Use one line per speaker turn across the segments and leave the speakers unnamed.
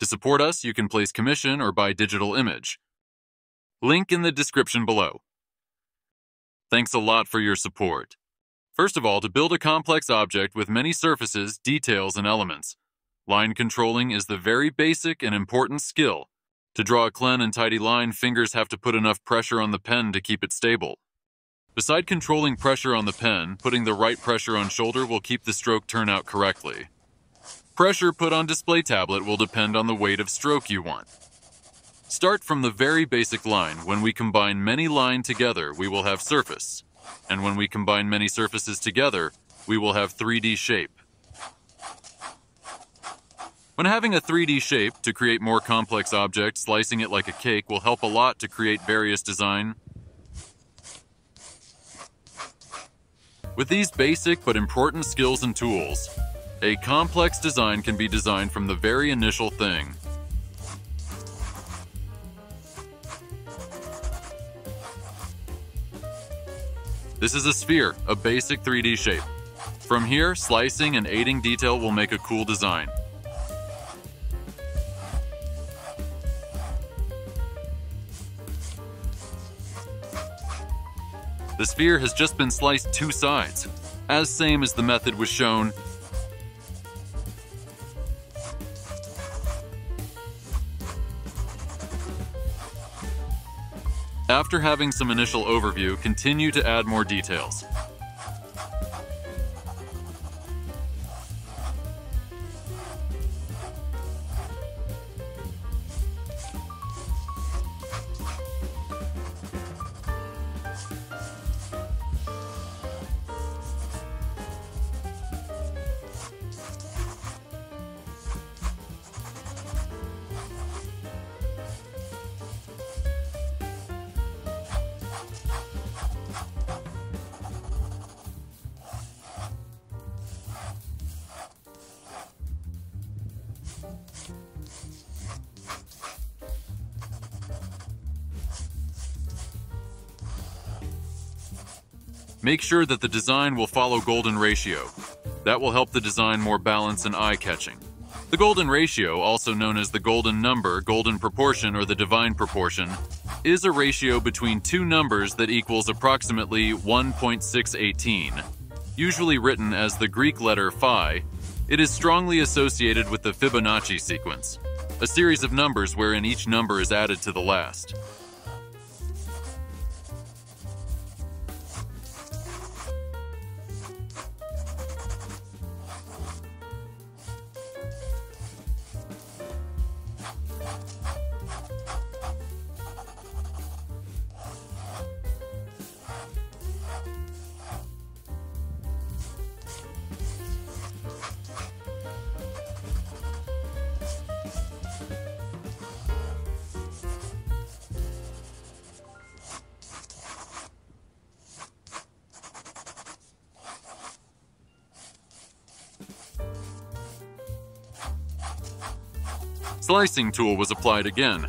To support us, you can place commission or buy digital image. Link in the description below. Thanks a lot for your support. First of all, to build a complex object with many surfaces, details, and elements, line controlling is the very basic and important skill. To draw a clean and tidy line, fingers have to put enough pressure on the pen to keep it stable. Beside controlling pressure on the pen, putting the right pressure on shoulder will keep the stroke turn out correctly. Pressure put on display tablet will depend on the weight of stroke you want. Start from the very basic line. When we combine many lines together, we will have surface. And when we combine many surfaces together, we will have 3D shape. When having a 3D shape, to create more complex objects, slicing it like a cake will help a lot to create various design. With these basic but important skills and tools, a complex design can be designed from the very initial thing. This is a sphere, a basic 3D shape. From here, slicing and aiding detail will make a cool design. The sphere has just been sliced 2 sides, as same as the method was shown. After having some initial overview, continue to add more details. Make sure that the design will follow golden ratio. That will help the design more balanced and eye-catching. The golden ratio, also known as the golden number, golden proportion, or the divine proportion, is a ratio between 2 numbers that equals approximately 1.618. Usually written as the Greek letter phi, it is strongly associated with the Fibonacci sequence, a series of numbers wherein each number is added to the last. Slicing tool was applied again.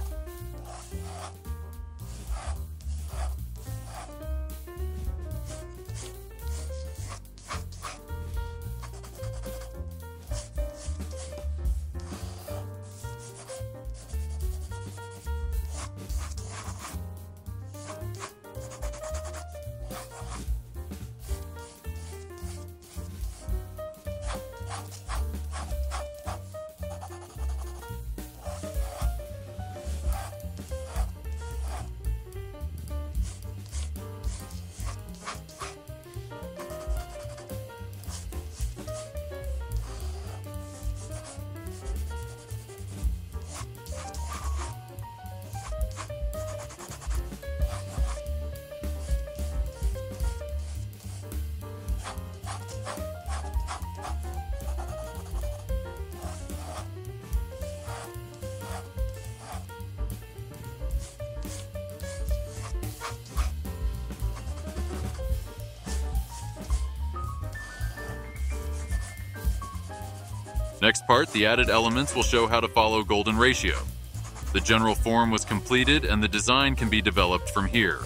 Next part, the added elements will show how to follow golden ratio. The general form was completed and the design can be developed from here.